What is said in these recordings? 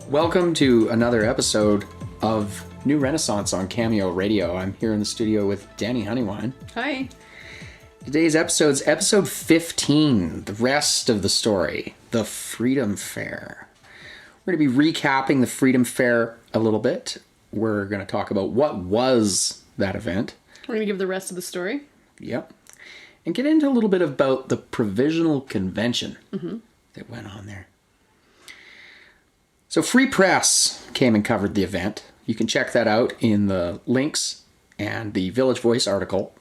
Welcome to another episode of New Renaissance on Cameo Radio. I'm here in the studio with Danny Honeywine. Hi. Today's episode's episode 15, the rest of the story, the Freedom Fair. We're going to be recapping the Freedom Fair a little bit. We're going to talk about what was that event. We're going to give the rest of the story. Yep. And get into a little bit about the Provisional Convention that went on there. So Free Press came and covered the event. You can check that out in the links and the Village Voice article.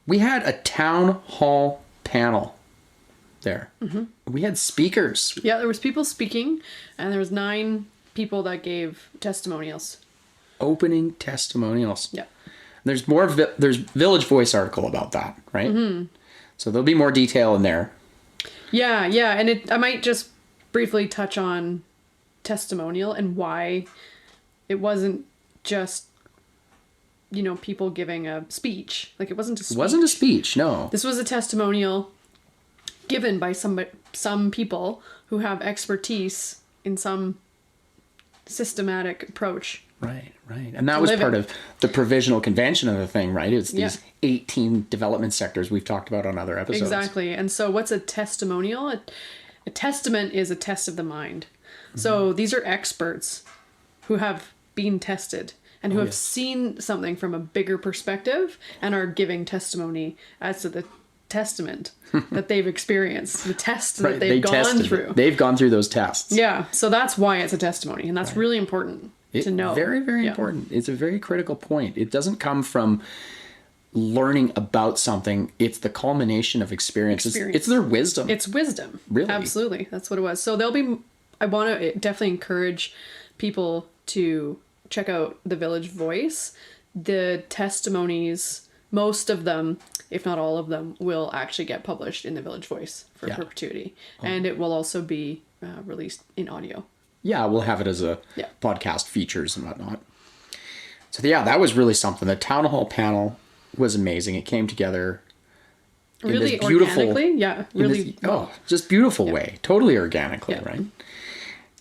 We had a town hall panel there. We had speakers. Yeah, there was people speaking, and there was 9 people that gave testimonials. Opening testimonials. Yeah. There's more. There's Village Voice article about that, right? So there'll be more detail in there. Yeah, and I might just briefly touch on testimonial and why it wasn't just, people giving a speech. Like, it wasn't a speech. It wasn't a speech, no. This was a testimonial given by some people who have expertise in some systematic approach. Right. And that was part of the provisional convention of the thing, right? It's these 18 development sectors we've talked about on other episodes. Exactly. And so what's a testimonial? A testament is a test of the mind. So these are experts who have been tested and who have seen something from a bigger perspective and are giving testimony as to the testament that they've experienced, the test that they've gone through. They've gone through those tests. Yeah. So that's why it's a testimony. And that's really important to know. Very, very important. It's a very critical point. It doesn't come from learning about something. It's the culmination of experience. It's their wisdom. It's wisdom. Really. Absolutely. That's what it was. So I want to definitely encourage people to check out the Village Voice. The testimonies, most of them, if not all of them, will actually get published in the Village Voice for perpetuity. And it will also be released in audio. Yeah, we'll have it as a podcast features and whatnot. So that was really something. The town hall panel was amazing. It came together really in this beautiful, organically. Just beautiful way. Totally organically, right?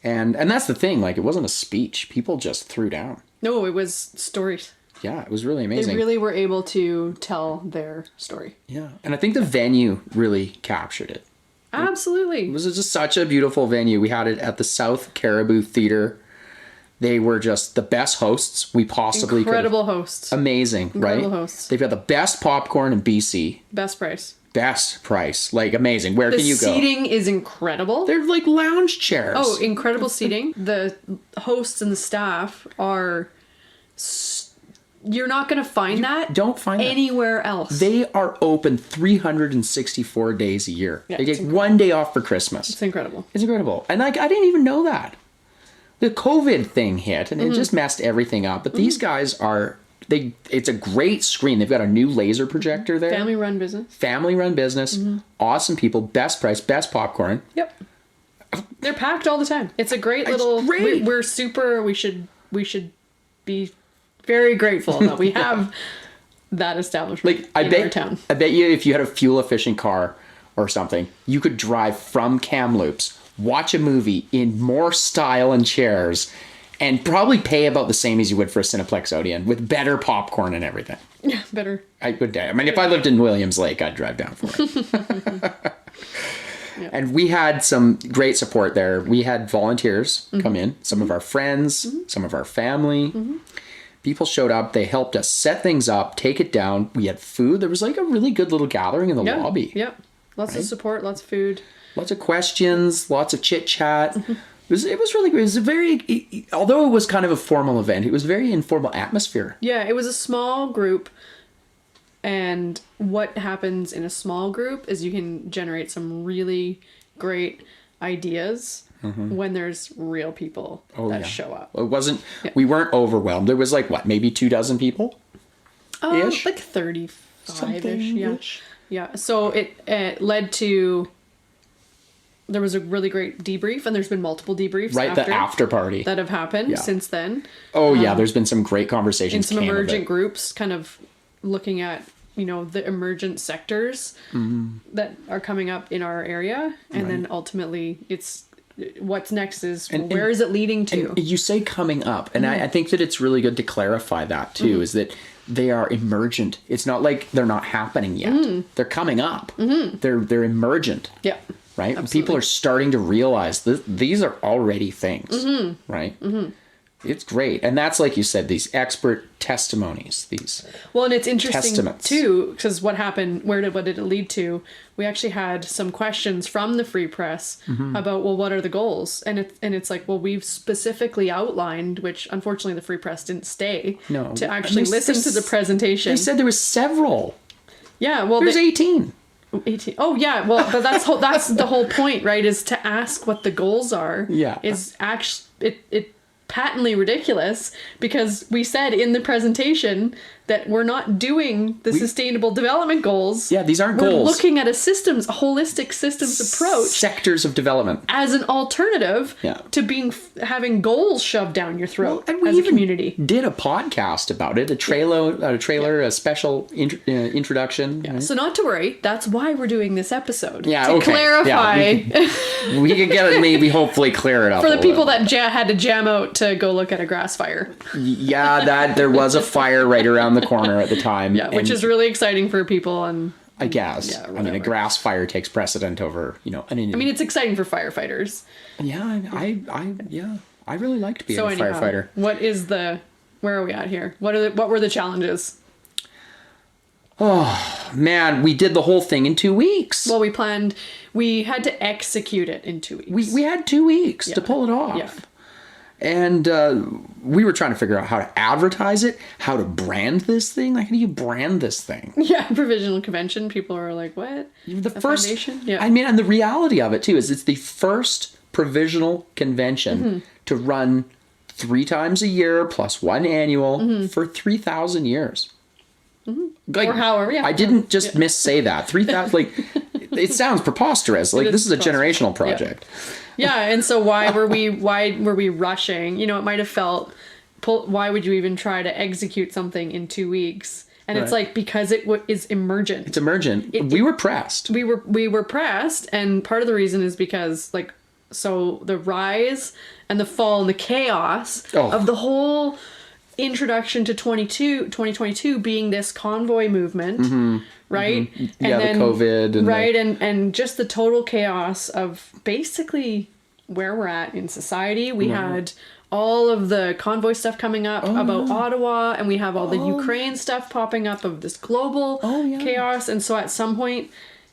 And that's the thing. Like, it wasn't a speech. People just threw down. No, it was stories. Yeah, it was really amazing. They really were able to tell their story. Yeah, and I think the venue really captured it. Absolutely. It was just such a beautiful venue. We had it at the South Caribou Theater. They were just the best hosts we possibly could. Incredible hosts. Amazing, Incredible right? Hosts. They've got the best popcorn in BC. Best price. Best price. Like, amazing. Where can you go? The seating is incredible. They're like lounge chairs. Oh, incredible seating. The hosts and the staff are... You're not going to find that anywhere else. They are open 364 days a year. Yeah, they take one day off for Christmas. It's incredible. It's incredible. And I didn't even know that. The COVID thing hit and it just messed everything up. But these guys it's a great screen. They've got a new laser projector there. Family run business. Awesome people. Best price, best popcorn. Yep. They're packed all the time. It's a great little... Great. We're super... We should be very grateful that we have that establishment in our town. I bet you if you had a fuel efficient car or something, you could drive from Kamloops, watch a movie in more style and chairs, and probably pay about the same as you would for a Cineplex Odeon with better popcorn and everything. Yeah, better. I would. I mean, if I lived in Williams Lake, I'd drive down for it. And we had some great support there. We had volunteers come in, some of our friends, some of our family. People showed up. They helped us set things up, take it down. We had food. There was like a really good little gathering in the lobby. Yeah. Lots of support, lots of food. Lots of questions, lots of chit chat. It was really great. It was although it was kind of a formal event, it was a very informal atmosphere. Yeah, it was a small group. And what happens in a small group is you can generate some really great ideas when there's real people that show up. It wasn't, we weren't overwhelmed. There was maybe 24 people? Ish? Like 35-ish. Yeah. So it led to, there was a really great debrief, and there's been multiple debriefs. The after party. That have happened since then. Oh, there's been some great conversations. In some emergent groups, kind of looking at the emergent sectors that are coming up in our area, and then ultimately it's what's next is where is it leading to? And you say coming up, and I think that it's really good to clarify that too, is that they are emergent. It's not like they're not happening yet. They're coming up. They're emergent. Yeah. Right? Absolutely. People are starting to realize that these are already things. Right? It's great. And that's, like you said, these expert testimonies, these well, and it's interesting testaments. too, because what happened, what did it lead to? We actually had some questions from the Free Press about, well, what are the goals? And it's like, well, we've specifically outlined, which unfortunately the Free Press didn't stay to actually listen to the presentation. They said there was several. Yeah, well, there's 18. 18. Oh yeah, well, but that's the whole point, right? Is to ask what the goals are. Yeah. Is actually it patently ridiculous, because we said in the presentation that we're not doing the sustainable development goals. Yeah, these aren't we're goals. We're looking at a holistic systems approach. Sectors of development. As an alternative to having goals shoved down your throat and we as even a community. Did a podcast about it, a special introduction. Yeah. Right? So not to worry, that's why we're doing this episode. Yeah, to clarify. Yeah, we can get it, maybe hopefully clear it up. For the people that had to jam out to go look at a grass fire. Yeah, there was a fire right around the corner at the time. Yeah, which is really exciting for people. And I guess. Yeah, I mean, a grass fire takes precedent over, it's exciting for firefighters. Yeah, I really liked being a firefighter. Where are we at here? What were the challenges? Oh, man, we did the whole thing in 2 weeks. Well, we had to execute it in 2 weeks. We had 2 weeks to pull it off. Yeah. And we were trying to figure out how to advertise it, how to brand this thing. Like, how do you brand this thing? Yeah, Provisional Convention. People are like, what? The first foundation? Yeah. I mean, and the reality of it, too, is it's the first Provisional Convention to run 3 times a year plus 1 annual for 3,000 years. Like, or however, I didn't just missay that. 3,000, like, it sounds preposterous. Like, this is a generational project. Yeah, and so why were we rushing? It might have felt, why would you even try to execute something in 2 weeks? And it's like, because it is emergent. It's emergent. We were pressed. We were pressed, and part of the reason is because, like, so the rise and the fall and the chaos of the whole introduction to 2022 being this convoy movement, right? And then, the COVID. And just the total chaos of basically where we're at in society. We had all of the convoy stuff coming up about Ottawa, and we have all the Ukraine stuff popping up of this global chaos. And so at some point,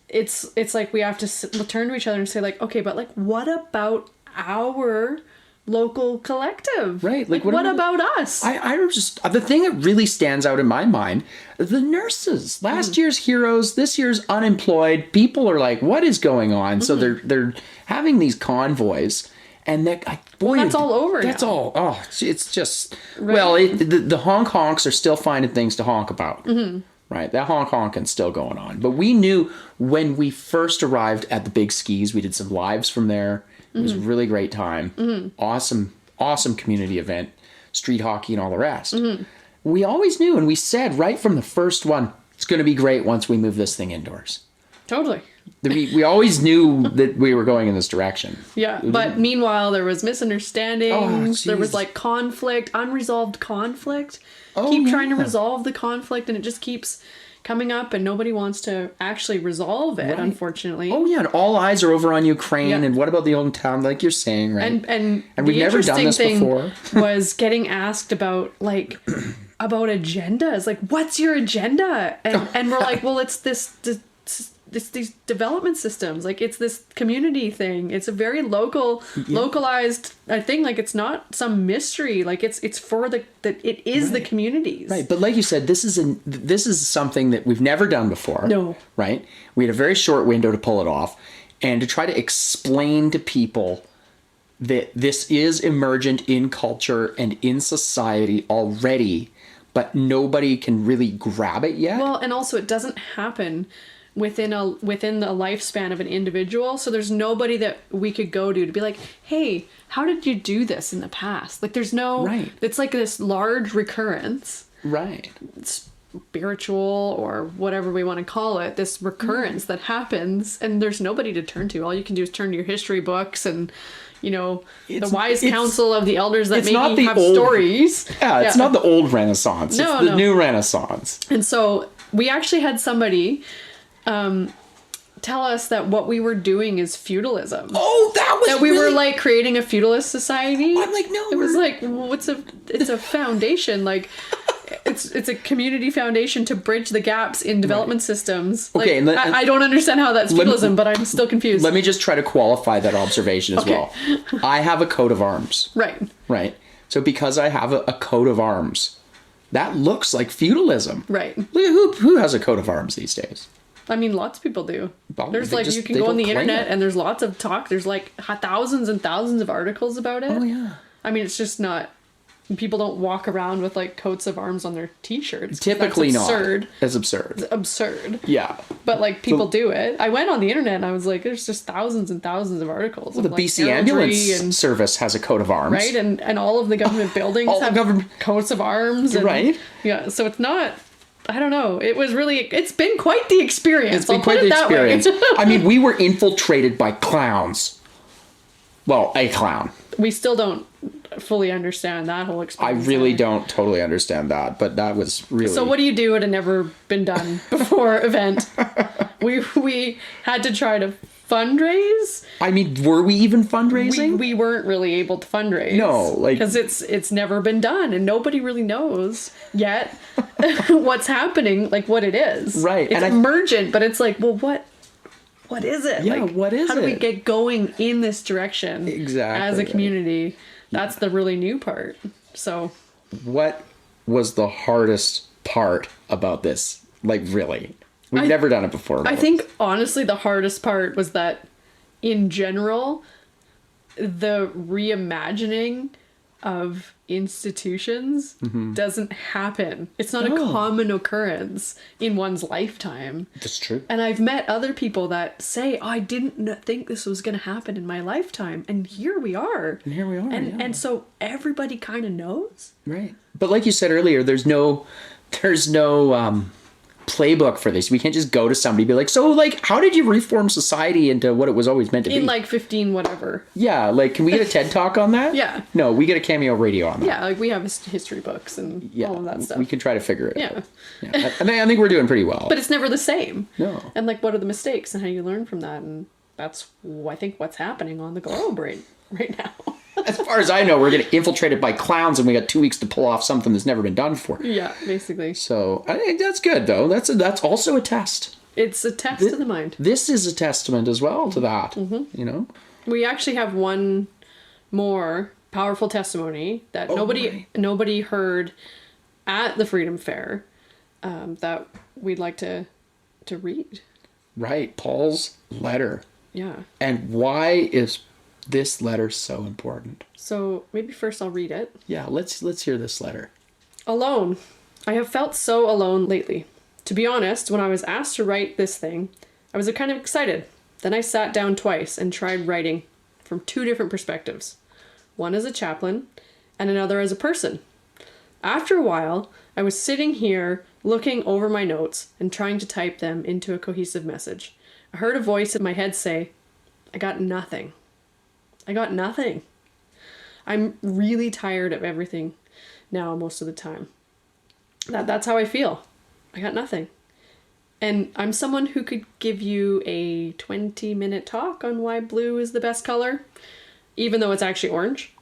it's like we have to turn to each other and say, like, okay, but like, what about our local collective? Right. Like what about us? I just, the thing that really stands out in my mind, the nurses. Last year's heroes, this year's unemployed. People are like, what is going on? So they're having these convoys, and that's all over. That's now. all. Oh, it's just the honks are still finding things to honk about. Right, that honking still going on. But we knew when we first arrived at the Big Skis, we did some lives from there. It was a really great time. Awesome community event, street hockey and all the rest. We always knew, and we said right from the first one, it's going to be great once we move this thing indoors. Totally. We always knew that we were going in this direction. Yeah, but meanwhile, there was misunderstandings. There was like conflict, unresolved conflict. Keep trying to resolve the conflict, and it just keeps coming up, and nobody wants to actually resolve it, unfortunately. Oh yeah, and all eyes are over on Ukraine, and what about the old town, like you're saying, right? And we've never done this before. Was getting asked about about agendas, like, what's your agenda? And we're like, well, it's these development systems, like it's this community thing. It's a very localized thing. Like it's not some mystery. Like it's for the communities. Right, but like you said, this is something that we've never done before. No. Right, we had a very short window to pull it off, and to try to explain to people that this is emergent in culture and in society already, but nobody can really grab it yet. Well, and also it doesn't happen within the lifespan of an individual, so there's nobody that we could go to be like, hey, how did you do this in the past? Like there's no it's like this large recurrence, right? Spiritual or whatever we want to call it, this recurrence that happens, and there's nobody to turn to. All you can do is turn to your history books and the wise counsel of the elders that not maybe the have old- stories. Yeah, it's not the old Renaissance. It's No, the no. new Renaissance. And so we actually had somebody tell us that what we were doing is feudalism. Oh, That we were like creating a feudalist society. I'm like, no. It was like, well, it's a foundation. Like, it's a community foundation to bridge the gaps in development systems. Like, Okay, and I don't understand how that's feudalism, but I'm still confused. Let me just try to qualify that observation as well. I have a coat of arms. Right. Right. So because I have a coat of arms, that looks like feudalism. Right. Look at who has a coat of arms these days? I mean, lots of people do. Well, There's you can they go on don't the claim internet it. and there's lots of talk. There's like thousands and thousands of articles about it. Oh, yeah. I mean, it's just not. People don't walk around with like coats of arms on their t-shirts. Typically That's not. absurd. It's absurd. It's absurd. Yeah. But like people do it. I went on the internet and I was like, there's just thousands and thousands of articles. Well, the BC Ambulance Service has a coat of arms. Right, and all of the government buildings All the have government- coats of arms. And, Right. Yeah, so it's not. I don't know. It's been quite the experience. It's been I'll quite put the it that way. experience. I mean, we were infiltrated by clowns. Well, a clown. We still don't fully understand that whole I experience. really either. don't totally understand that, but that was really... So what do you do at a never been done before event? We had to try to fundraise. I mean, were we even fundraising? We weren't really able to fundraise. No, like... Because it's never been done and nobody really knows yet what's happening, like what it is. Right, It's and emergent, but it's like, well, what is it? Yeah, like, what is how do we it? get going in this direction Exactly, as a right. community? That's the really new part. So What was the hardest part about this? Like, really? We've never done it before. I think honestly the hardest part was that in general the reimagining of institutions doesn't happen. It's not a common occurrence in one's lifetime. That's true. And I've met other people that say, oh, I didn't think this was going to happen in my lifetime. And here we are. And here we are, yeah. And so everybody kind of knows. Right. But like you said earlier, there's no playbook for this. We can't just go to somebody and be like, so like, how did you reform society into what it was always meant to be? In like 15 whatever. Yeah, like, can we get a TED Talk on that? Yeah. No, we get a Cameo Radio on that. Yeah, like we have history books and Yeah, all of that stuff. we can try to figure it Yeah. out. Yeah. I think we're doing pretty well. But it's never the same. No. And like, what are the mistakes and how you learn from that? And that's, I think, what's happening on the globe right now. As far as I know, we're getting infiltrated by clowns and we got 2 weeks to pull off something that's never been done before. Yeah, basically. So I think that's good, though. That's also a test. It's a test to the mind. This is a testament as well to that, you know? We actually have one more powerful testimony that nobody heard at the Freedom Fair that we'd like to read. Right, Paul's letter. Yeah. And why is this letter so important? So maybe first I'll read it. Yeah, let's hear this letter. Alone. I have felt so alone lately. To be honest, when I was asked to write this thing, I was kind of excited. Then I sat down twice and tried writing from 2 different perspectives. One as a chaplain and another as a person. After a while, I was sitting here looking over my notes and trying to type them into a cohesive message. I heard a voice in my head say, I got nothing. I got nothing. I'm really tired of everything now most of the time. That's how I feel. I got nothing. And I'm someone who could give you a 20-minute talk on why blue is the best color, even though it's actually orange.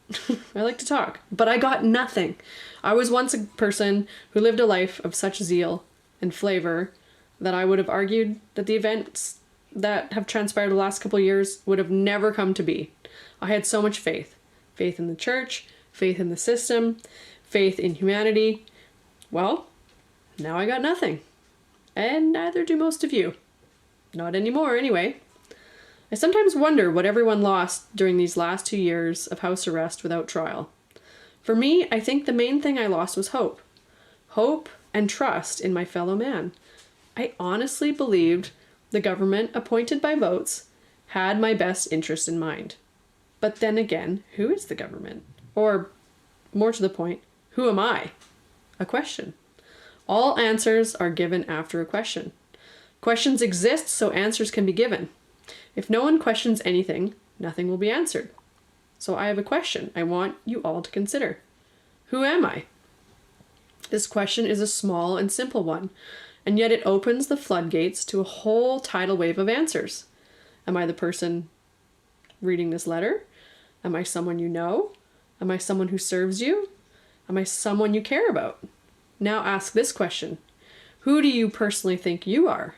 I like to talk, but I got nothing. I was once a person who lived a life of such zeal and flavor that I would have argued that the events that have transpired the last couple of years would have never come to be. I had so much faith. Faith in the church, faith in the system, faith in humanity. Well, now I got nothing. And neither do most of you. Not anymore, anyway. I sometimes wonder what everyone lost during these last 2 years of house arrest without trial. For me, I think the main thing I lost was hope. Hope and trust in my fellow man. I honestly believed the government appointed by votes had my best interest in mind. But then again, who is the government? Or, more to the point, who am I? A question. All answers are given after a question. Questions exist so answers can be given. If no one questions anything, nothing will be answered. So I have a question I want you all to consider. Who am I? This question is a small and simple one, and yet it opens the floodgates to a whole tidal wave of answers. Am I the person reading this letter? Am I someone you know? Am I someone who serves you? Am I someone you care about? Now ask this question. Who do you personally think you are?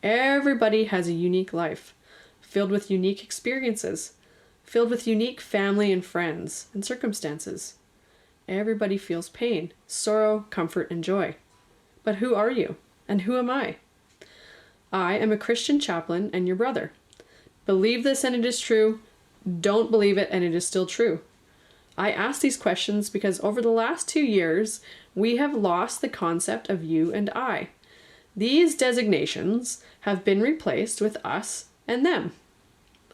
Everybody has a unique life, filled with unique experiences, filled with unique family and friends and circumstances. Everybody feels pain, sorrow, comfort, and joy. But who are you? And who am I? I am a Christian chaplain and your brother. Believe this and it is true. Don't believe it and it is still true. I ask these questions because over the last 2 years, we have lost the concept of you and I. These designations have been replaced with us and them.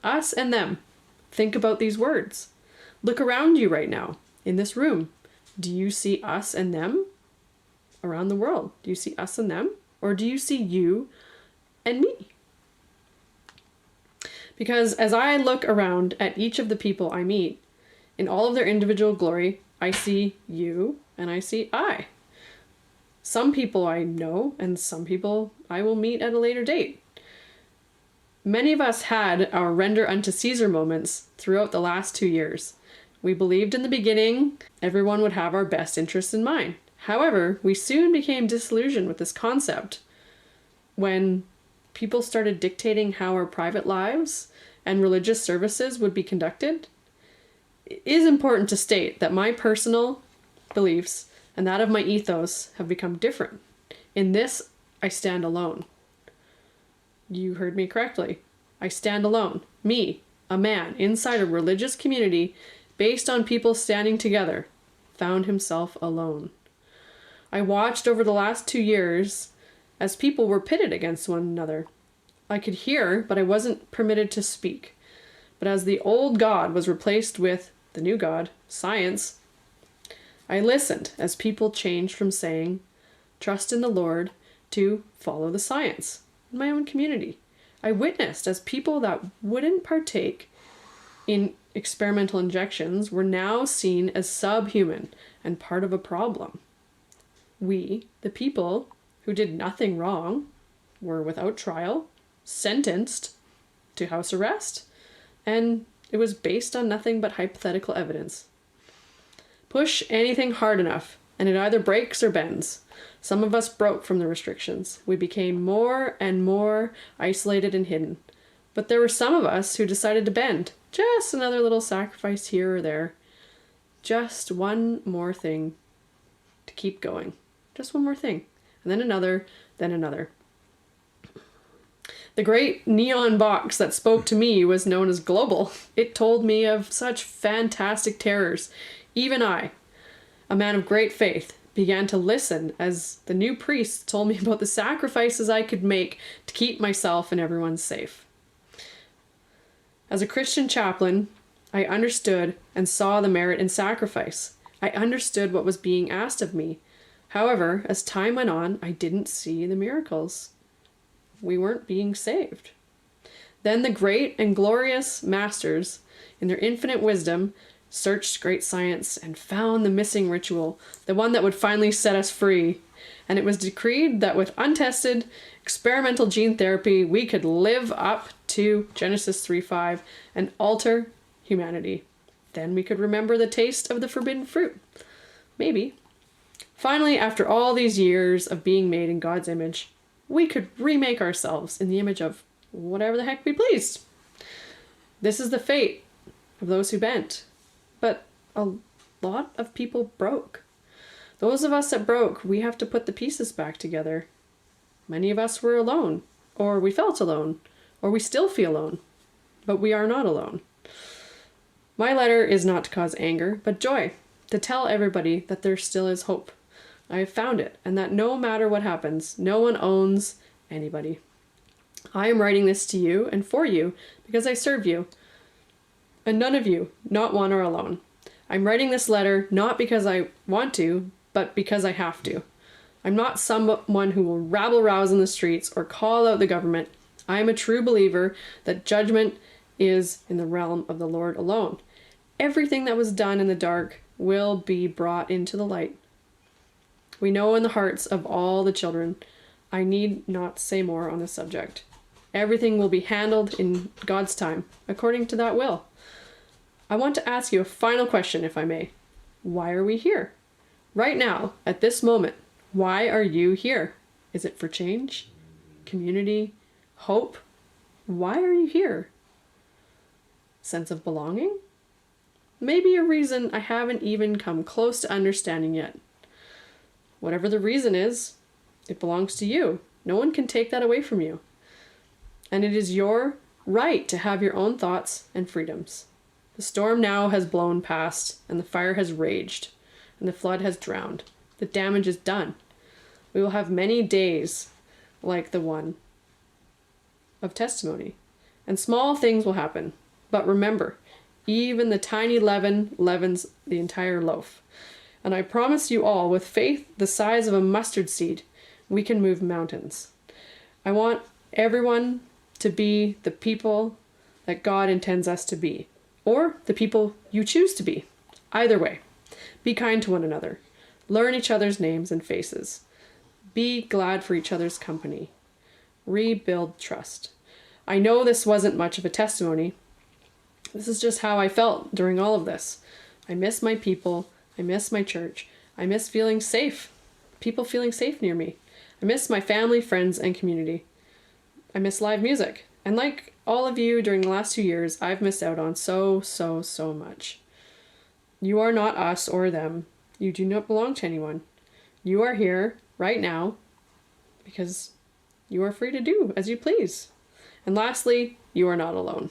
Us and them. Think about these words. Look around you right now, in this room. Do you see us and them around the world? Do you see us and them? Or do you see you and me? Because as I look around at each of the people I meet, in all of their individual glory, I see you and I see I. Some people I know and some people I will meet at a later date. Many of us had our render unto Caesar moments throughout the last 2 years. We believed in the beginning everyone would have our best interests in mind. However, we soon became disillusioned with this concept when people started dictating how our private lives and religious services would be conducted. It is important to state that my personal beliefs and that of my ethos have become different. In this, I stand alone. You heard me correctly. I stand alone. Me, a man inside a religious community based on people standing together, found himself alone. I watched over the last 2 years as people were pitted against one another. I could hear, but I wasn't permitted to speak. But as the old God was replaced with the new God, science, I listened as people changed from saying, trust in the Lord, to follow the science in my own community. I witnessed as people that wouldn't partake in experimental injections were now seen as subhuman and part of a problem. We, the people who did nothing wrong, were without trial, sentenced to house arrest, and it was based on nothing but hypothetical evidence. Push anything hard enough, and it either breaks or bends. Some of us broke from the restrictions. We became more and more isolated and hidden. But there were some of us who decided to bend. Just another little sacrifice here or there. Just one more thing to keep going. Just one more thing. And then another, then another. The great neon box that spoke to me was known as Global. It told me of such fantastic terrors. Even I, a man of great faith, began to listen as the new priest told me about the sacrifices I could make to keep myself and everyone safe. As a Christian chaplain, I understood and saw the merit in sacrifice. I understood what was being asked of me. However, as time went on, I didn't see the miracles. We weren't being saved. Then the great and glorious masters, in their infinite wisdom, searched great science and found the missing ritual, the one that would finally set us free. And it was decreed that with untested experimental gene therapy, we could live up to Genesis 3:5 and alter humanity. Then we could remember the taste of the forbidden fruit. Maybe. Finally, after all these years of being made in God's image, we could remake ourselves in the image of whatever the heck we pleased. This is the fate of those who bent. But a lot of people broke. Those of us that broke, we have to put the pieces back together. Many of us were alone, or we felt alone, or we still feel alone, but we are not alone. My letter is not to cause anger, but joy, to tell everybody that there still is hope. I have found it, and that no matter what happens, no one owns anybody. I am writing this to you and for you because I serve you. And none of you, not one, are alone. I'm writing this letter not because I want to, but because I have to. I'm not someone who will rabble-rouse in the streets or call out the government. I am a true believer that judgment is in the realm of the Lord alone. everything that was done in the dark will be brought into the light. We know in the hearts of all the children. I need not say more on this subject. Everything will be handled in God's time, according to that will. I want to ask you a final question, if I may. Why are we here? Right now, at this moment, why are you here? Is it for change? Community? Hope? Why are you here? Sense of belonging? Maybe a reason I haven't even come close to understanding yet. Whatever the reason is, it belongs to you. No one can take that away from you. And it is your right to have your own thoughts and freedoms. The storm now has blown past, and the fire has raged, and the flood has drowned. The damage is done. We will have many days like the one of testimony, and small things will happen. But remember, even the tiny leaven leavens the entire loaf. And I promise you all, with faith the size of a mustard seed, we can move mountains. I want everyone to be the people that God intends us to be, or the people you choose to be. Either way, be kind to one another. Learn each other's names and faces. Be glad for each other's company. Rebuild trust. I know this wasn't much of a testimony. This is just how I felt during all of this. I miss my people. I miss my church. I miss feeling safe. People feeling safe near me. I miss my family, friends, and community. I miss live music. And like all of you during the last 2 years, I've missed out on so much. You are not us or them. You do not belong to anyone. You are here right now because you are free to do as you please. And lastly, you are not alone.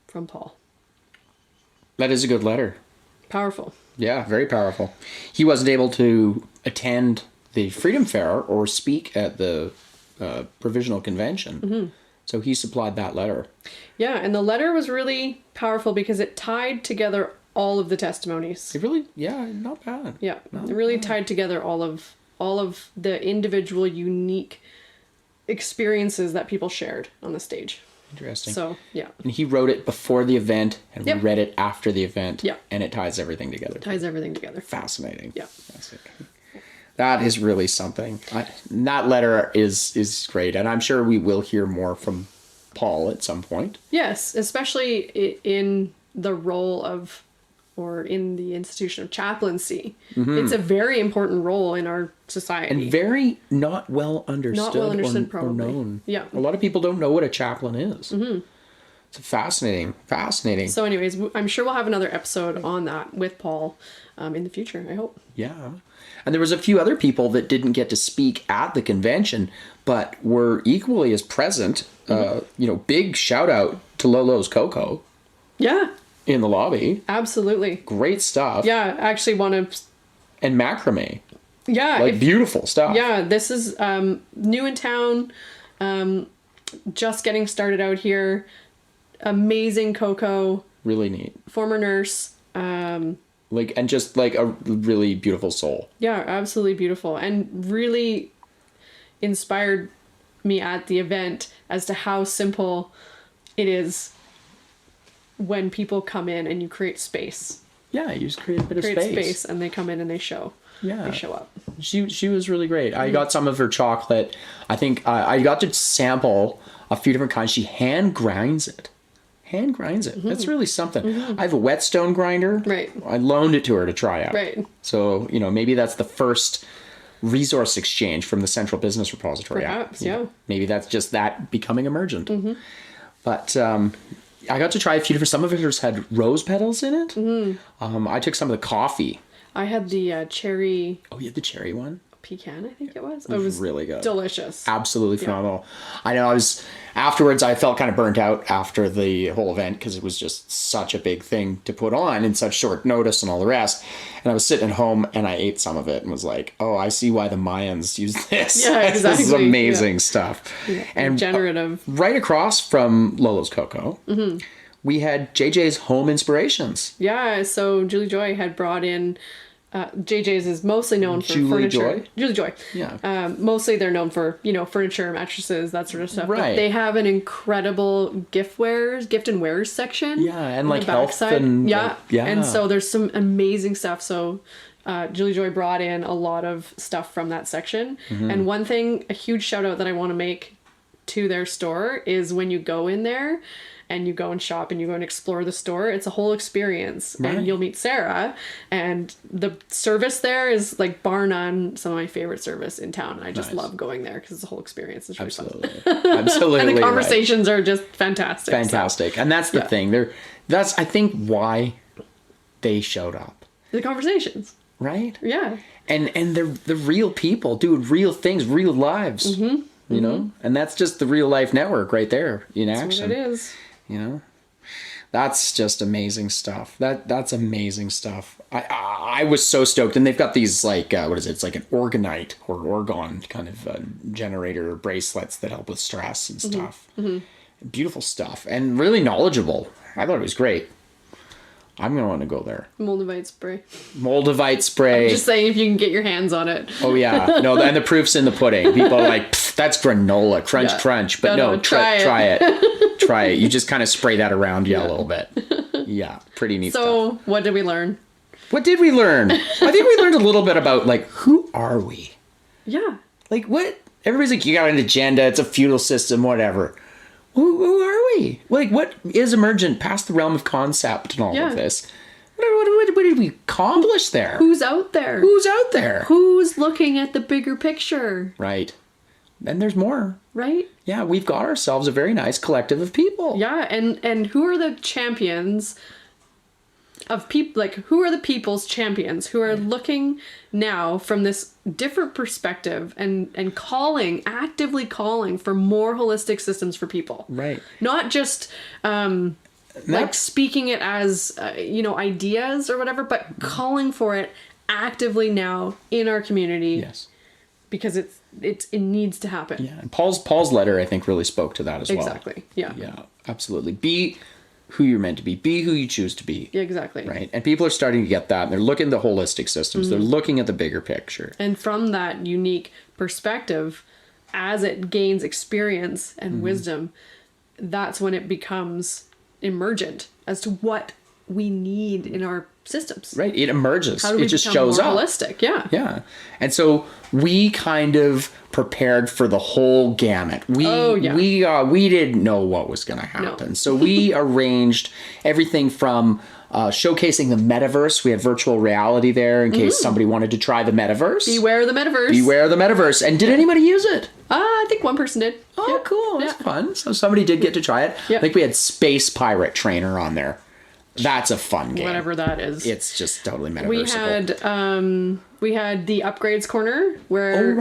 From Paul. That is a good letter. Powerful. Yeah, very powerful. He wasn't able to attend the Freedom Fair or speak at the Provisional Convention. Mm-hmm. So he supplied that letter. Yeah, and the letter was really powerful because it tied together all of the testimonies. It really, yeah, not bad. Yeah, it really tied together all of the individual unique experiences that people shared on the stage. Interesting. So, yeah. And he wrote it before the event, and we read it after the event. Yeah. And it ties everything together. Ties everything together. Fascinating. Yeah. Fascinating. That is really something. That letter is great, and I'm sure we will hear more from Paul at some point. Yes, especially in the role of, or in the institution of chaplaincy. Mm-hmm. It's a very important role in our society. And very not well understood, probably. or known. Yeah. A lot of people don't know what a chaplain is. Mm-hmm. It's fascinating. So anyways, I'm sure we'll have another episode on that with Paul in the future, I hope. Yeah. And there was a few other people that didn't get to speak at the convention, but were equally as present. Mm-hmm. Big shout out to Lolo's Coco. Yeah. In the lobby. Absolutely. Great stuff. Yeah, actually want to... And macrame. Yeah. Beautiful stuff. Yeah, this is new in town, just getting started out here. Amazing Coco. Really neat. Former nurse. And just a really beautiful soul. Yeah, absolutely beautiful. And really inspired me at the event as to how simple it is when people come in and you create space. Yeah, you just create a bit of space. And they come in and they show. Yeah. They show up. She was really great. I got some of her chocolate. I think I got to sample a few different kinds. She hand grinds it. Mm-hmm. That's really something. Mm-hmm. I have a whetstone grinder. Right. I loaned it to her to try out. Right. So, maybe that's the first resource exchange from the Central Business Repository. Perhaps, yeah. Maybe that's just that becoming emergent. Mm-hmm. But I got to try a few different... Some of it had rose petals in it. Mm-hmm. I took some of the coffee. I had the cherry... Oh, you had the cherry one? Pecan, I think it was. It was really good. Delicious. Absolutely phenomenal. I know afterwards I felt kind of burnt out after the whole event because it was just such a big thing to put on in such short notice and all the rest. And I was sitting at home and I ate some of it and was like, oh, I see why the Mayans used this. Yeah, exactly. This is amazing stuff. Yeah. And regenerative. Right across from Lolo's Coco, we had JJ's Home Inspirations. Yeah, so Julie Joy had brought in JJ's is mostly known for Julie furniture. Joy? Julie Joy. Yeah. Mostly they're known for, furniture, mattresses, that sort of stuff. Right. But they have an incredible gift and wares section. Yeah, and on like the health backside. and yeah. yeah. And so there's some amazing stuff. So Julie Joy brought in a lot of stuff from that section. And one thing, a huge shout out that I want to make to their store is when you go in there and you go and shop and you go and explore the store, it's a whole experience. Right. And you'll meet Sarah, and the service there is like bar none some of my favorite service in town. And I just love going there because it's a whole experience. It's really fun. Absolutely. And the conversations are just fantastic. Fantastic. And that's the thing. That's I think why they showed up. The conversations. Right? Yeah. And they're the real people doing real things, real lives. You know? And that's just the Real Life Network right there in action. That's what it is. You know? That's just amazing stuff. That's amazing stuff. I was so stoked. And they've got these like, what is it? It's like an orgonite or orgon kind of generator bracelets that help with stress and stuff. Beautiful stuff. And really knowledgeable. I thought it was great. I'm going to want to go there. Moldavite spray. Moldavite spray. I'm just saying if you can get your hands on it. Oh, yeah. No, and the proof's in the pudding. People are like, that's granola. Crunch. But no, try it. Try it. You just kind of spray that around a little bit. Yeah, pretty neat stuff. So, what did we learn? What did we learn? I think we learned a little bit about, like, who are we? Yeah. Like, what? Everybody's like, you got an agenda. It's a feudal system, whatever. Who are we? Like, what is emergent past the realm of concept and all of this? What did we accomplish there? Who's out there? Who's out there? Who's looking at the bigger picture? Right. And there's more. Right? Yeah, we've got ourselves a very nice collective of people. Yeah, and who are the champions of people? Like, who are the people's champions who are looking now from this different perspective and actively calling for more holistic systems for people? Right. Not just like speaking it as ideas or whatever, but calling for it actively now in our community. Yes. Because it needs to happen. Yeah, and Paul's letter I think really spoke to that as well. Exactly. Yeah. Yeah, absolutely. Be who you're meant to be. Be who you choose to be. Yeah, exactly. Right. And people are starting to get that. And they're looking at the holistic systems. They're looking at the bigger picture. And from that unique perspective, as it gains experience and wisdom, that's when it becomes emergent as to what we need in our systems. Right. It emerges. How do we it just become shows more up. holistic? Yeah. Yeah. And so we kind of prepared for the whole gamut. We didn't know what was going to happen. No. So we arranged everything from showcasing the metaverse. We had virtual reality there in case somebody wanted to try the metaverse. Beware the metaverse. Beware the metaverse. And did anybody use it? I think one person did. Oh, Yeah. cool. That's fun. So somebody did get to try it. Yeah. I think we had Space Pirate Trainer on there. That's a fun game. Whatever that is. It's just totally metaversical. We had the upgrades corner where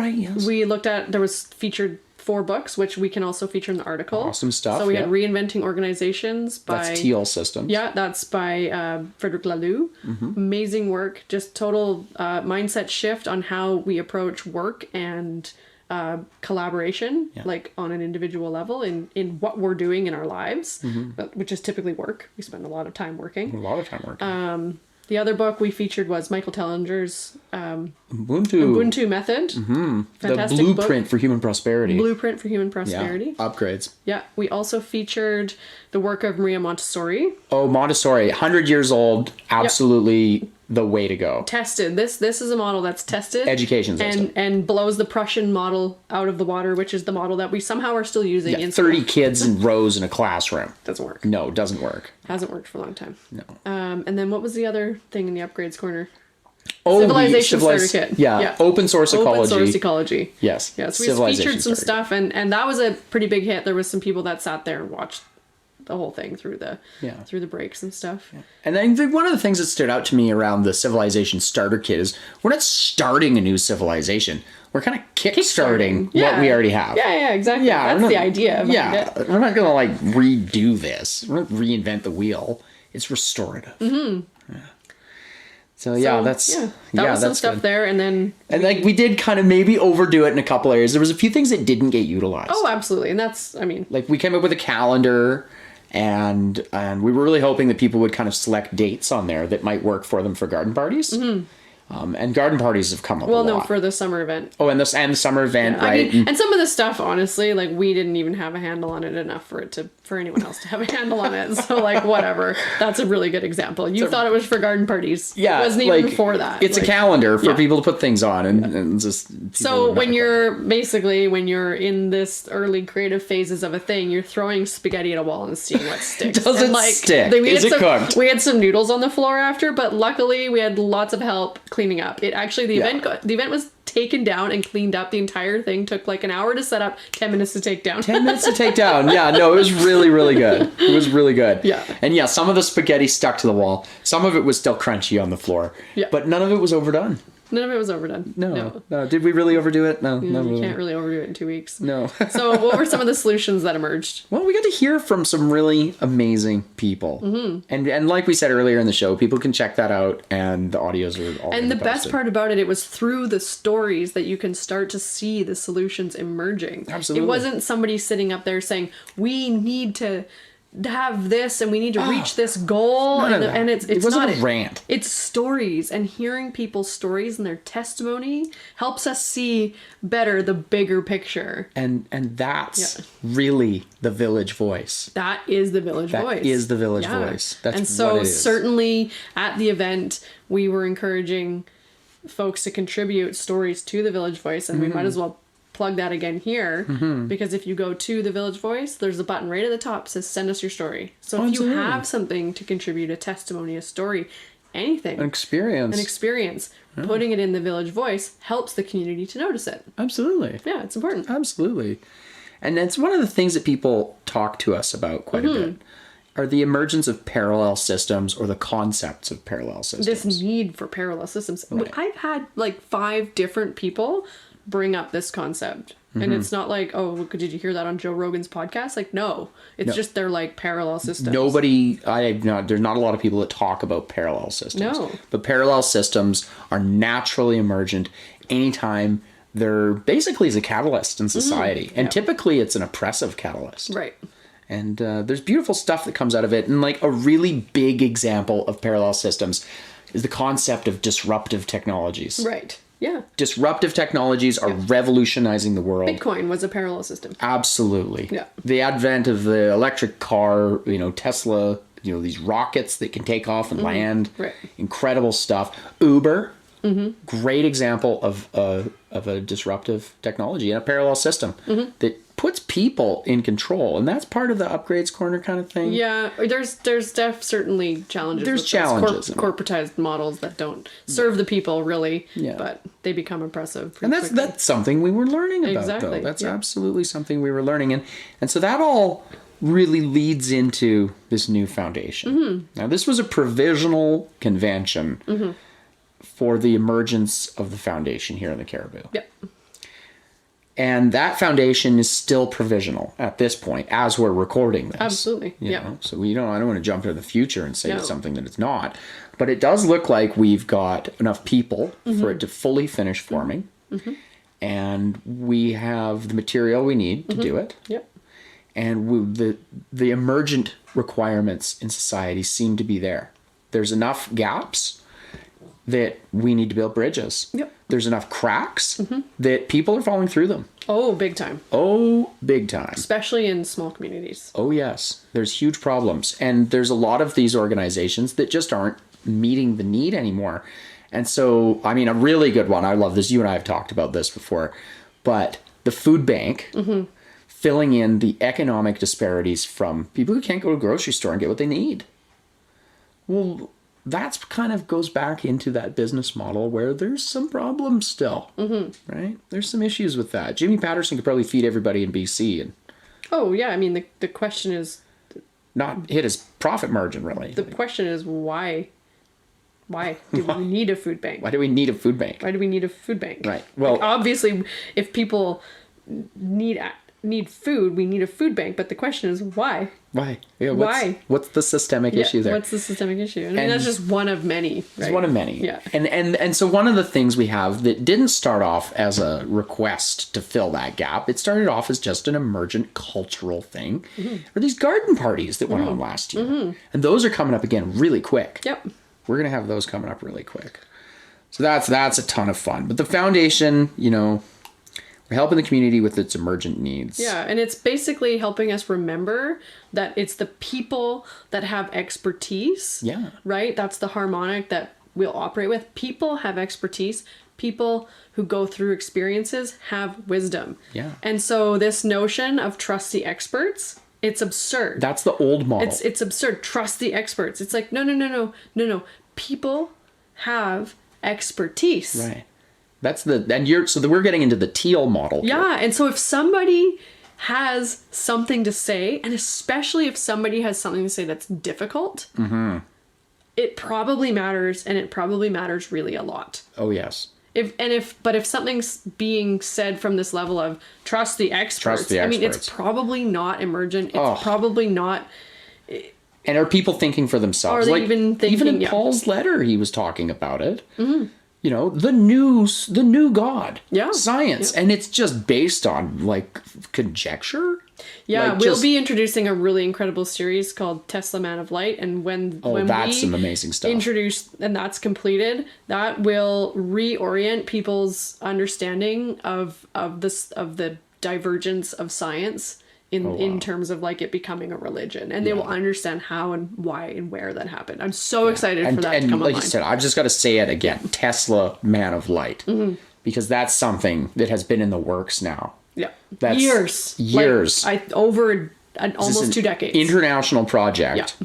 we looked at, there was featured 4 books, which we can also feature in the article. Awesome stuff. So we had Reinventing Organizations by... That's Teal Systems. Yeah, that's by Frederick Laloux. Amazing work. Just total mindset shift on how we approach work and collaboration, like on an individual level in what we're doing in our lives, which is typically work. We spend a lot of time working. The other book we featured was Michael Tellinger's Ubuntu Method. Fantastic the Blueprint for Human Prosperity. Blueprint for Human Prosperity. Yeah, upgrades. Yeah, we also featured the work of Maria Montessori. Oh, Montessori, 100 years old, absolutely the way to go. Tested. This is a model that's tested. Education system. And blows the Prussian model out of the water, which is the model that we somehow are still using in 30 school. kids in rows in a classroom. Doesn't work. No, it doesn't work. Hasn't worked for a long time. No. And then what was the other thing in the upgrades corner? Oh, Civilization Starter Kit. Yeah. Open source ecology. Open source ecology. Yes. Yeah, so we featured some stuff, and that was a pretty big hit. There was some people that sat there and watched the whole thing through the breaks and stuff. Yeah. And I think one of the things that stood out to me around the Civilization Starter Kit is we're not starting a new civilization. We're kind of kickstarting what we already have. Yeah, exactly. Yeah, that's the idea. We're not going to like redo this. We're not reinvent the wheel. It's restorative. Yeah. So that was some stuff good. There, and we did kind of maybe overdo it in a couple areas. There was a few things that didn't get utilized. Oh, absolutely, and that's like we came up with a calendar, and we were really hoping that people would kind of select dates on there that might work for them for garden parties. And garden parties have come up a Well, lot. no, for the summer event. Oh, and the summer event, Yeah, right? I mean, and some of the stuff, honestly, like we didn't even have a handle on it enough for anyone else to have a handle on it. So like whatever. That's a really good example. You thought it was for garden parties. Yeah, it wasn't even for that. It's like, a calendar for people to put things on, and just. So when you're in this early creative phases of a thing, you're throwing spaghetti at a wall and seeing what sticks. Does it stick? Is it cooked? We had some noodles on the floor after, but luckily we had lots of help cleaning up. It actually the event was taken down and cleaned up. The entire thing took like an hour to set up, 10 minutes to take down. 10 minutes to take down. Yeah, no, it was really, really good. It was really good. Yeah. And yeah, some of the spaghetti stuck to the wall. Some of it was still crunchy on the floor. Yeah. But none of it was overdone. None of it was overdone. No. Did we really overdo it? No. You can't really overdo it in 2 weeks. No. So what were some of the solutions that emerged? Well, we got to hear from some really amazing people. Mm-hmm. And like we said earlier in the show, people can check that out, and the audios are all. And the best part about it was through the stories that you can start to see the solutions emerging. Absolutely. It wasn't somebody sitting up there saying, we need to have this and we need to reach this goal. And it wasn't a rant. It's stories, and hearing people's stories and their testimony helps us see better the bigger picture. And that's really the village voice. That is the village voice. That is the village voice. That's and so what it is. Certainly at the event we were encouraging folks to contribute stories to the village voice, and we might as well plug that again here, because if you go to the Village Voice, there's a button right at the top that says send us your story. So if you have something to contribute, a testimony, a story, anything, an experience, putting it in the Village Voice helps the community to notice it. Absolutely. Yeah, it's important. Absolutely. And it's one of the things that people talk to us about quite a bit are the emergence of parallel systems, or the concepts of parallel systems. This need for parallel systems. Right. I've had like 5 different people bring up this concept, and it's not like, oh, did you hear that on Joe Rogan's podcast? Like, no, it's just they're like parallel systems. There's not a lot of people that talk about parallel systems. No, but parallel systems are naturally emergent anytime they're basically as a catalyst in society, and typically it's an oppressive catalyst, right? And there's beautiful stuff that comes out of it, and like a really big example of parallel systems is the concept of disruptive technologies. Right. Yeah. Disruptive technologies are revolutionizing the world. Bitcoin was a parallel system. Absolutely. Yeah. The advent of the electric car, Tesla, these rockets that can take off and land. Right. Incredible stuff. Uber, great example of a disruptive technology and a parallel system that puts people in control, and that's part of the upgrades corner kind of thing. Yeah, there's certainly challenges. There's challenges. Corporatized models that don't serve the people really, yeah. But they become oppressive. And that's something we were learning about, though. That's absolutely something we were learning, and so that all really leads into this new foundation. Now, this was a provisional convention for the emergence of the foundation here in the Caribou. Yep. And that foundation is still provisional at this point, as we're recording this. Absolutely. Yeah. So I don't want to jump into the future and say something that it's not. But it does look like we've got enough people for it to fully finish forming. And we have the material we need to do it. Yep. And the emergent requirements in society seem to be there. There's enough gaps that we need to build bridges. Yep. There's enough cracks that people are falling through them. Oh, big time. Oh, big time. Especially in small communities. Oh, yes. There's huge problems. And there's a lot of these organizations that just aren't meeting the need anymore. And so, I mean, a really good one, I love this. You and I have talked about this before. But the food bank, filling in the economic disparities from people who can't go to a grocery store and get what they need. Well, that's kind of goes back into that business model where there's some problems still, right? There's some issues with that. Jimmy Patterson could probably feed everybody in BC and I mean, the question is not hit his profit margin, really. The question is why do we need a food bank? Why do we need a food bank? Why do we need a food bank? Right. Well, like, obviously, if people need food, we need a food bank. But the question is why? Why? Yeah, why? What's the systemic issue there? What's the systemic issue? I mean, that's just one of many. Right? It's one of many. Yeah. And so one of the things we have that didn't start off as a request to fill that gap, it started off as just an emergent cultural thing, are these garden parties that went on last year. And those are coming up again really quick. Yep. We're going to have those coming up really quick. So that's a ton of fun. But the foundation, we're helping the community with its emergent needs. Yeah, and it's basically helping us remember that it's the people that have expertise. Yeah. Right? That's the harmonic that we'll operate with. People have expertise. People who go through experiences have wisdom. Yeah. And so this notion of trust the experts, it's absurd. That's the old model. It's absurd. Trust the experts. It's like, no. People have expertise. Right. So we're getting into the teal model. Yeah. And so if somebody has something to say, and especially if somebody has something to say that's difficult, it probably matters, and it probably matters really a lot. Oh, yes. But if something's being said from this level of trust the experts, I mean, it's probably not emergent. It's probably not. And are people thinking for themselves? Are they even thinking? Even in Paul's letter, he was talking about it. Mm-hmm. The new God. Yeah. Science. Yeah. And it's just based on conjecture. Yeah, we'll be introducing a really incredible series called Tesla Man of Light, and when that's some amazing stuff. Introduce and that's completed, that will reorient people's understanding of the divergence of science in terms of it becoming a religion, and they will understand how and why and where that happened. I'm so excited for that to come online. Like you said, I've just got to say it again: Tesla Man of Light, because that's something that has been in the works now. Yeah, that's years. Over almost 2 decades. International project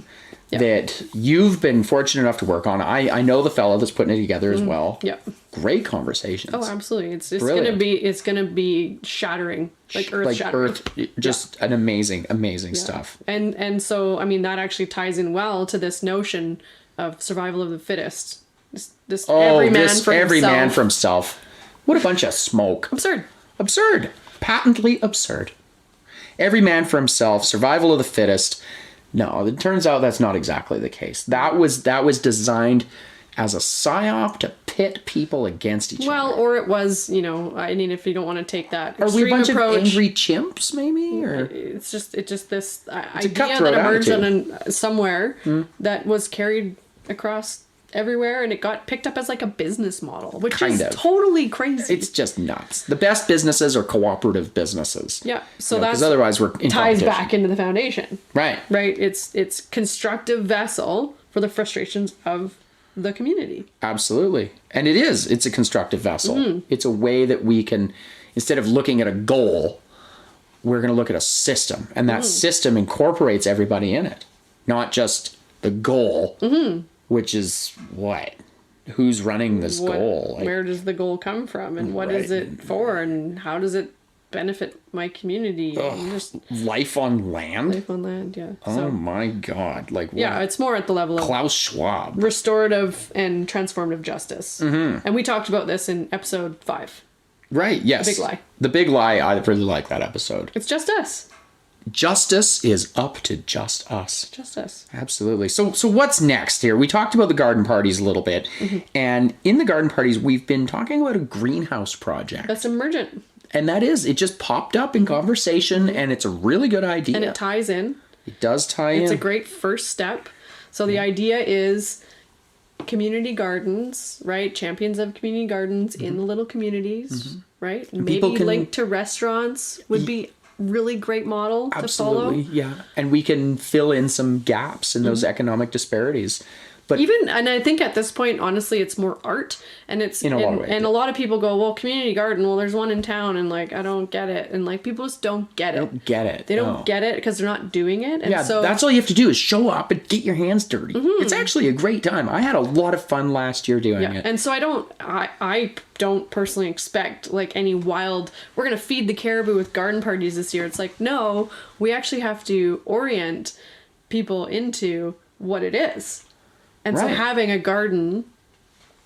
that you've been fortunate enough to work on. I know the fellow that's putting it together as well. Yeah, great conversations. Oh, absolutely! It's gonna be shattering, earth shattering. Just an amazing stuff. And so I mean that actually ties in well to this notion of survival of the fittest. Every man for himself. What a bunch of smoke! Absurd. Patently absurd. Every man for himself, survival of the fittest. No, it turns out that's not exactly the case. That was designed as a psyop to pit people against each other. Well, or it was, I mean, if you don't want to take that extreme approach. Are we a bunch approach, of angry chimps, maybe? Or it's just this idea that emerged somewhere that was carried across everywhere, and it got picked up as a business model, which is totally crazy. It's just nuts. The best businesses are cooperative businesses. Yeah, so that's otherwise we're in ties back into the foundation. Right. It's constructive vessel for the frustrations of the community. Absolutely, and it's a constructive vessel. It's a way that we can, instead of looking at a goal, we're going to look at a system, and that system incorporates everybody in it, not just the goal. Which is what? Who's running this goal? Where does the goal come from? And what is it for? And how does it benefit my community? Life on land? Life on land, yeah. Oh my God. It's more at the level of Klaus Schwab. Restorative and transformative justice. And we talked about this in episode 5. Right, yes. The Big Lie. The Big Lie, I really like that episode. It's just us. Justice is up to just us. Just us. Absolutely. So what's next here? We talked about the garden parties a little bit. And in the garden parties, we've been talking about a greenhouse project. That's emergent. And it just popped up in conversation, and it's a really good idea. And it ties in. It does tie in. It's a great first step. So the idea is community gardens, right? Champions of community gardens in the little communities, right? And maybe linked to restaurants would be really great model to follow. Yeah. And we can fill in some gaps in those economic disparities. But and I think at this point, honestly, it's more art, and it's in a lot of ways. And a lot of people go, well, community garden, well, there's one in town, and I don't get it, and people just don't get it. They don't get it because they're not doing it. And so that's all you have to do is show up and get your hands dirty. It's actually a great time. I had a lot of fun last year doing it. And so I don't personally expect any wild, we're gonna feed the caribou with garden parties this year. It's no, we actually have to orient people into what it is. And so having a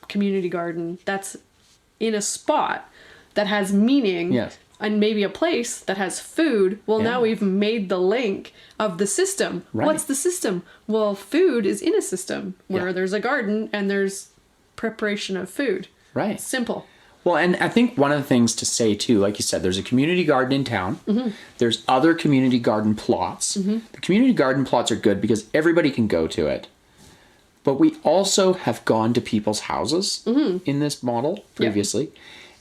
community garden, that's in a spot that has meaning, and maybe a place that has food, now we've made the link of the system. Right. What's the system? Well, food is in a system where there's a garden and there's preparation of food. Right. Simple. Well, and I think one of the things to say, too, like you said, there's a community garden in town. There's other community garden plots. The community garden plots are good because everybody can go to it. But we also have gone to people's houses in this model previously. Yep.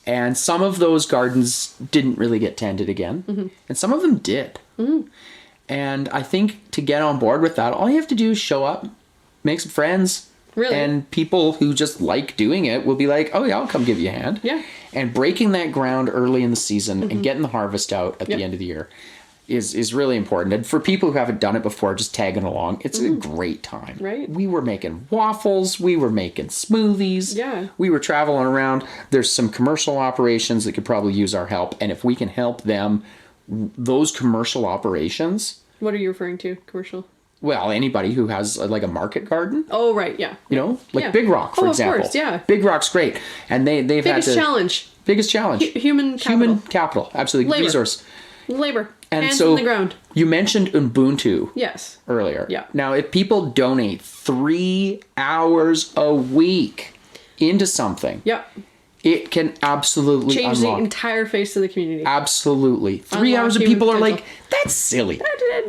And some of those gardens didn't really get tended again. And some of them did. And I think to get on board with that, all you have to do is show up, make some friends. Really? And people who just like doing it will be like, oh yeah, I'll come give you a hand. Yeah. And breaking that ground early in the season and getting the harvest out at the end of the year is really important. And for people who haven't done it before, just tagging along, it's a great time. Right. We were making waffles. We were making smoothies. Yeah. We were traveling around. There's some commercial operations that could probably use our help. And if we can help them, those commercial operations. What are you referring to? Commercial? Well, anybody who has like a market garden. Oh, right. Yeah. You know, like Big Rock, for example. Of course, yeah. Big Rock's great. And they've had to... Biggest challenge. Human capital. Human capital. Absolutely. Labor. Resource. Labor. And hands so on the ground. You mentioned Ubuntu. Yes. Earlier. Yeah. Now, if people donate 3 hours a week into something, it can absolutely change unlock the entire face of the community. Absolutely. 3 hours of people are like, that's silly.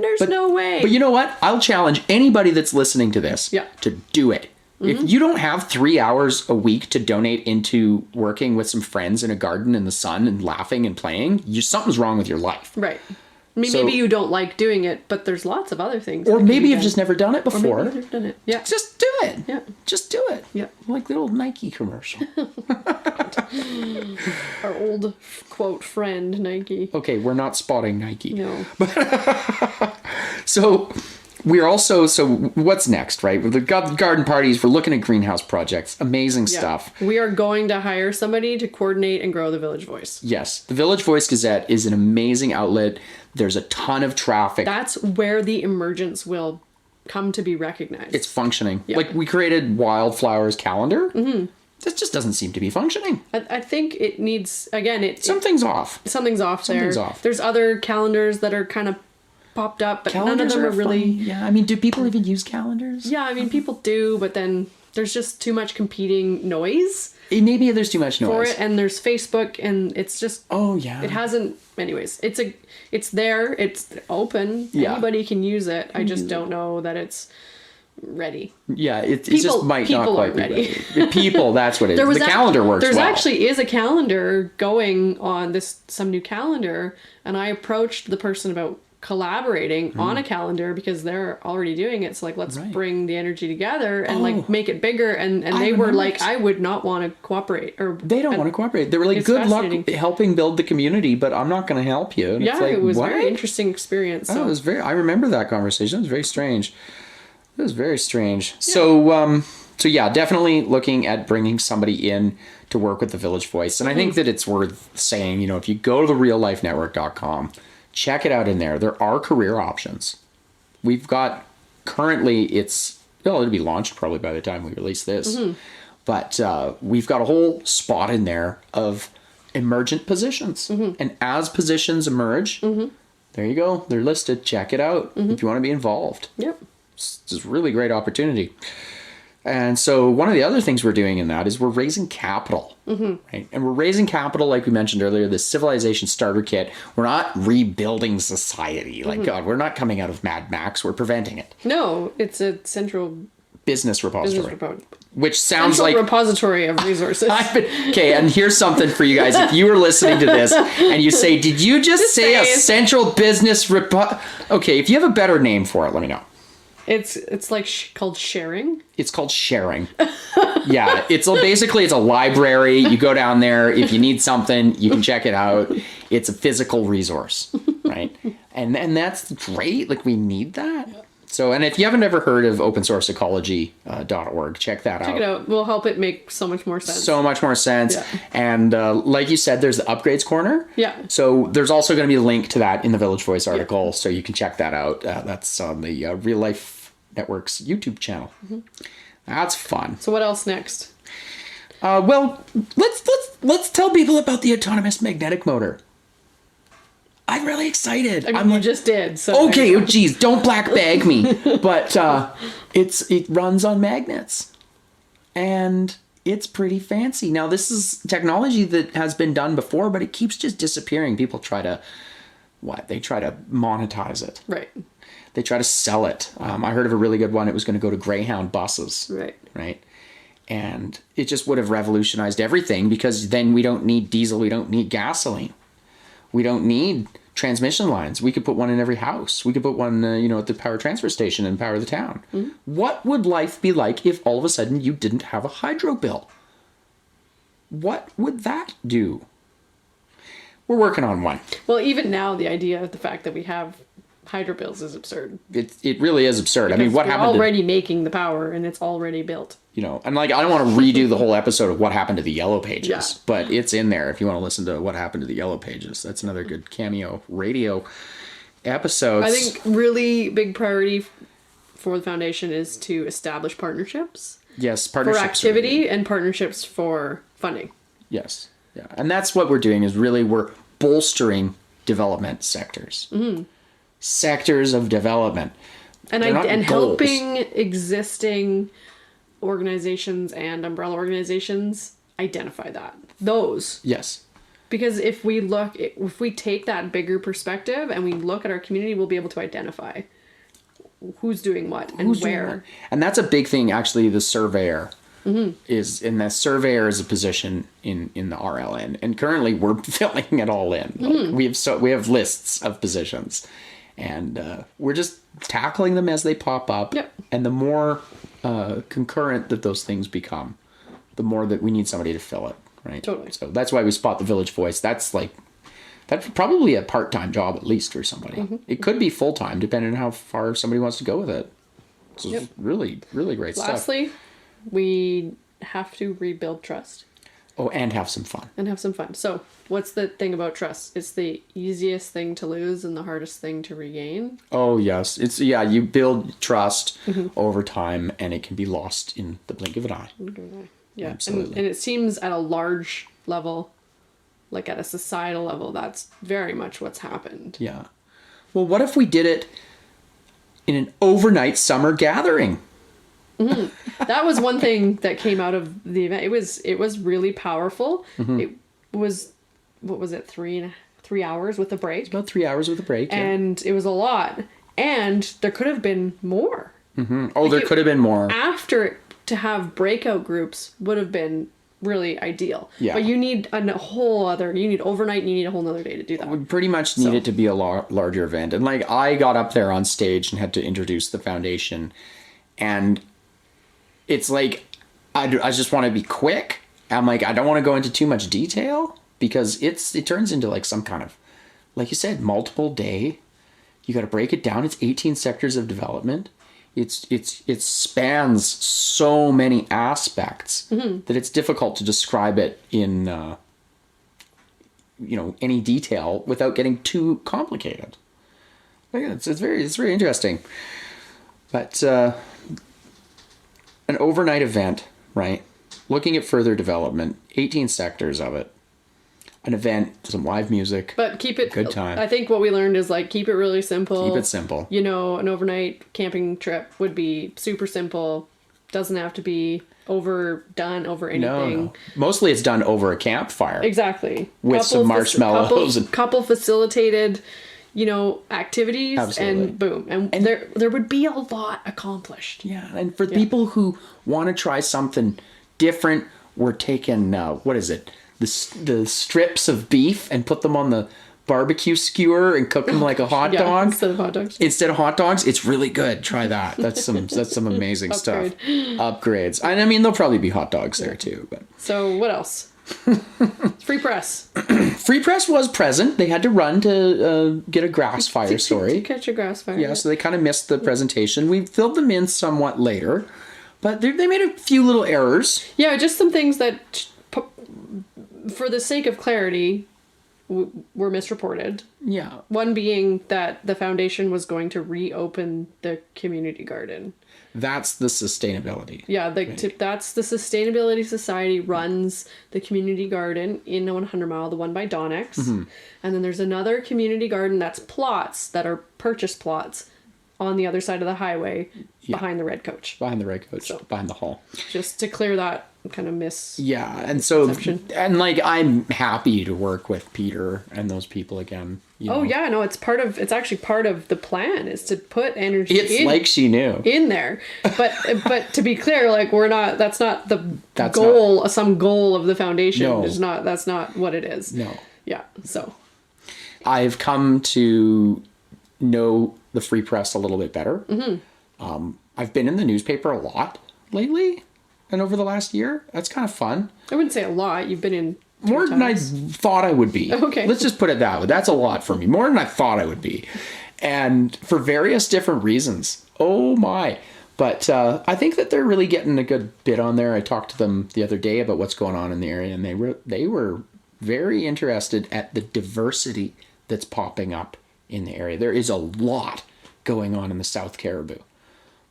There's no way. But you know what? I'll challenge anybody that's listening to this to do it. If you don't have 3 hours a week to donate into working with some friends in a garden in the sun and laughing and playing, something's wrong with your life. Right. I mean, maybe you don't like doing it, but there's lots of other things. Or maybe you've just never done it before. Or maybe you've done it. Yeah. Just do it. Yeah. Just do it. Yeah. Like the old Nike commercial. Our old, quote, friend, Nike. Okay, we're not spotting Nike. No. So... We're also, what's next, right? We've got garden parties. We're looking at greenhouse projects. Amazing stuff. We are going to hire somebody to coordinate and grow the Village Voice. Yes. The Village Voice Gazette is an amazing outlet. There's a ton of traffic. That's where the emergence will come to be recognized. It's functioning. Yeah. Like we created Wildflowers calendar. This just doesn't seem to be functioning. I think it needs, again, something's off. Something's off there. Something's off. There's other calendars that are kind of popped up, but calendars none of them are really funny. Yeah, I mean, do people even use calendars? Yeah, I mean, people do, but then there's just too much competing noise. Maybe there's too much noise for it, and there's Facebook, and it's just it hasn't. Anyways, it's there, it's open. Anybody can use it. I just don't know that it's ready. Yeah, it just might not quite be ready. People, that's what it is. The calendar works There's well. actually is a calendar going on some new calendar, and I approached the person about collaborating on a calendar because they're already doing it. So like, let's bring the energy together and like make it bigger. And they were like, I would not want to cooperate. Or they don't want to cooperate. They were like, good luck helping build the community, but I'm not going to help you. And it's like, it was a very interesting experience. So. Oh, it was I remember that conversation. It was very strange. It was very strange. Yeah. So yeah, definitely looking at bringing somebody in to work with the Village Voice. And I think that it's worth saying, if you go to thereallifenetwork.com, check it out in there. There are career options. We've got currently it'll be launched probably by the time we release this. But we've got a whole spot in there of emergent positions. And as positions emerge, there you go. They're listed. Check it out if you want to be involved. Yep. It's a really great opportunity. And so one of the other things we're doing in that is we're raising capital, right? And we're raising capital, like we mentioned earlier, this civilization starter kit. We're not rebuilding society. Like, God, we're not coming out of Mad Max. We're preventing it. No, it's a central business repository. Which sounds central like repository of resources. Okay, and here's something for you guys. If you were listening to this and you say, did you just say a central business Okay, if you have a better name for it, let me know. It's like called sharing. It's called sharing. Yeah, it's a library. You go down there if you need something, you can check it out. It's a physical resource, right? And that's great. Like we need that. Yeah. So, and if you haven't ever heard of opensourceecology.org, check that out. Check it out. We'll help it make so much more sense. So much more sense. Yeah. And like you said, there's the upgrades corner. Yeah. So there's also going to be a link to that in the Village Voice article, so you can check that out. That's on the Real Life Network's YouTube channel. That's fun. So what else next? Well, let's tell people about the autonomous magnetic motor. I'm really excited. I mean, you just did. So okay, geez, don't black bag me. But it runs on magnets, and it's pretty fancy. Now, this is technology that has been done before, but it keeps just disappearing. People try to they try to monetize it. Right. They try to sell it. I heard of a really good one. It was going to go to Greyhound buses. Right. Right. And it just would have revolutionized everything, because then we don't need diesel. We don't need gasoline. We don't need transmission lines. We could put one in every house. We could put one, at the power transfer station and power the town. Mm-hmm. What would life be like if all of a sudden you didn't have a hydro bill? What would that do? We're working on one. Well, even now, the idea of the fact that we have hydro bills is absurd. It really is absurd. Because I mean, what we're happened already making the power, and it's already built. And I don't want to redo the whole episode of what happened to the Yellow Pages, Yeah. but it's in there if you want to listen to what happened to the Yellow Pages. That's another good cameo radio episode. I think really big priority for the foundation is to establish partnerships. Yes, partnerships for activity and partnerships for funding. Yes, yeah, and that's what we're doing. Is really we're bolstering development sectors, sectors of development, and helping existing organizations and umbrella organizations identify those. Yes. Because if we take that bigger perspective and we look at our community, we'll be able to identify who's doing what and where. And that's a big thing, actually. The surveyor is a position in the RLN, and currently we're filling it all in. Like we have lists of positions, and we're just tackling them as they pop up. Yep. And the more concurrent that those things become, the more that we need somebody to fill it. Right. Totally. So that's why we Spot the Village Voice. That's probably a part-time job at least for somebody. It could be full-time depending on how far somebody wants to go with it. So it's really, really great stuff. Lastly, we have to rebuild trust. Oh, and have some fun. So what's the thing about trust? It's the easiest thing to lose and the hardest thing to regain. Oh, yes. You build trust over time, and it can be lost in the blink of an eye. Yeah, absolutely. And it seems at a large level, like at a societal level, that's very much what's happened. Yeah. Well, what if we did it in an overnight summer gathering? That was one thing that came out of the event. It was really powerful. It was, what was it, 3 hours with a break? About 3 hours with a break. And it was a lot. And there could have been more. Oh, there could have been more. After, to have breakout groups would have been really ideal. Yeah. But you need you need overnight, and you need a whole nother day to do that. We pretty much need it to be a larger event. And like, I got up there on stage and had to introduce the foundation, and it's like, I just want to be quick. I'm like, I don't want to go into too much detail, because it turns into like some kind of, like you said, multiple day. You got to break it down. It's 18 sectors of development. It spans so many aspects that it's difficult to describe it in any detail without getting too complicated. It's very interesting. But an overnight event, right? Looking at further development, 18 sectors of it. An event, some live music. But keep it good time. I think what we learned is keep it really simple. Keep it simple. An overnight camping trip would be super simple. Doesn't have to be overdone over anything. No. Mostly it's done over a campfire. Exactly. With some marshmallows. Couple facilitated, activities. Absolutely. And boom. And there would be a lot accomplished. Yeah. And for people who want to try something different, we're taking, what is it? The strips of beef and put them on the barbecue skewer and cook them like a hot dog. Instead of hot dogs. It's really good. Try that. That's some amazing stuff. Upgrades. And I mean, there'll probably be hot dogs there too. But so what else? Free press. Free press was present. They had to run to get a grass fire story. To catch a grass fire. Yeah, so they kind of missed the presentation. We filled them in somewhat later, but they made a few little errors. Yeah, just some things that, for the sake of clarity, were misreported. Yeah. One being that the foundation was going to reopen the community garden. That's the sustainability. Yeah, that's the Sustainability Society runs the community garden in 100 Mile, the one by Donnex. And then there's another community garden that's plots that are purchase plots on the other side of the highway behind the red coach. Behind the red coach, behind the hall. Just to clear that kind of and so, and like, I'm happy to work with Peter and those people again. Oh yeah, no, it's actually part of the plan is to put energy like she knew in there. But to be clear, like, that's not the goal, some goal of the foundation. No. That's not what it is. No. Yeah. So I've come to know the Free Press a little bit better. I've been in the newspaper a lot lately and over the last year. That's kind of fun. I wouldn't say a lot. You've been in more than I thought I would be. Okay. Let's just put it that way. That's a lot for me. More than I thought I would be. And for various different reasons. Oh my. But I think that they're really getting a good bit on there. I talked to them the other day about what's going on in the area, and they were very interested at the diversity that's popping up in the area. There is a lot going on in the South Caribou.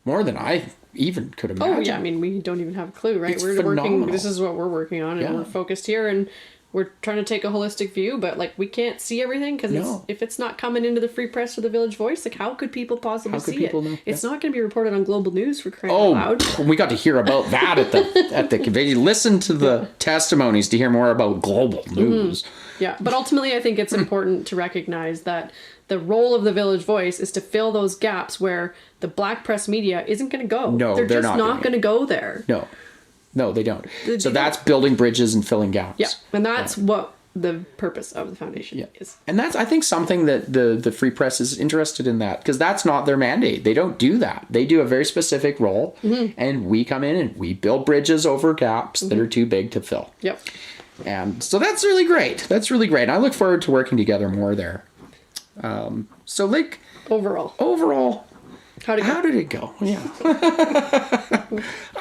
More than I even could imagine. Oh yeah, I mean, we don't even have a clue, right? We're phenomenal. This is what we're working on, and we're focused here, and we're trying to take a holistic view, but like, we can't see everything because if it's not coming into the Free Press or the Village Voice, like, how could people possibly see it? Know? It's not going to be reported on Global News, for crying out loud. We got to hear about that at the convention. Listen to the testimonies to hear more about Global News. Yeah, but ultimately, I think it's important to recognize that the role of the Village Voice is to fill those gaps where the black press media isn't going to go. No, they're just not going to go there. No, they don't. So that's building bridges and filling gaps. Yeah, and that's what the purpose of the foundation is. And that's, I think, something that the Free Press is interested in, that because that's not their mandate. They don't do that. They do a very specific role, and we come in and we build bridges over gaps that are too big to fill. Yep. And so that's really great. That's really great. And I look forward to working together more there. So, like, overall, how did it go? Yeah.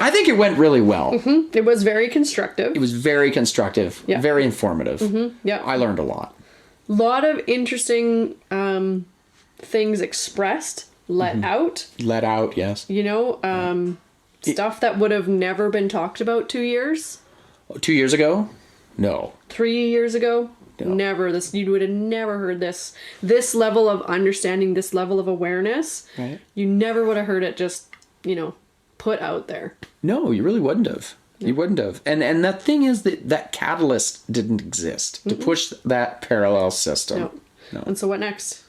I think it went really well. It was very constructive. Yeah. Very informative. Yeah. I learned a lot. A lot of interesting things expressed, let out. Let out, yes. Stuff that would have never been talked about 2 years. 2 years ago? No. 3 years ago? No. Never. You would have never heard this level of understanding, this level of awareness. Right. You never would have heard it just, put out there. No, you really wouldn't have. You wouldn't have. And the thing is that catalyst didn't exist to push that parallel system. No. And so what next?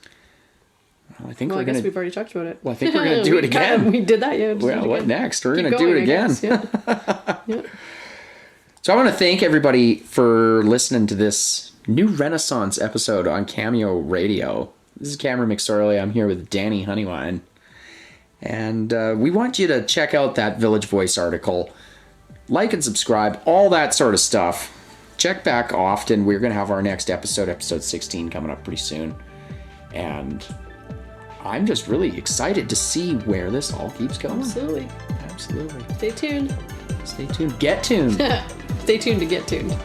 Well, I guess we've already talked about it. Well, I think we're going to do it again. We did that, yeah. Well, what next? We're going to do it again. Yeah. So I want to thank everybody for listening to this new Renaissance episode on Cameo Radio. This is Cameron McSorley. I'm here with Danny Honeywine. And we want you to check out that Village Voice article. Like and subscribe, all that sort of stuff. Check back often. We're going to have our next episode 16, coming up pretty soon. And I'm just really excited to see where this all keeps going. Absolutely. Absolutely. Stay tuned. Stay tuned. Get tuned. Stay tuned to get tuned.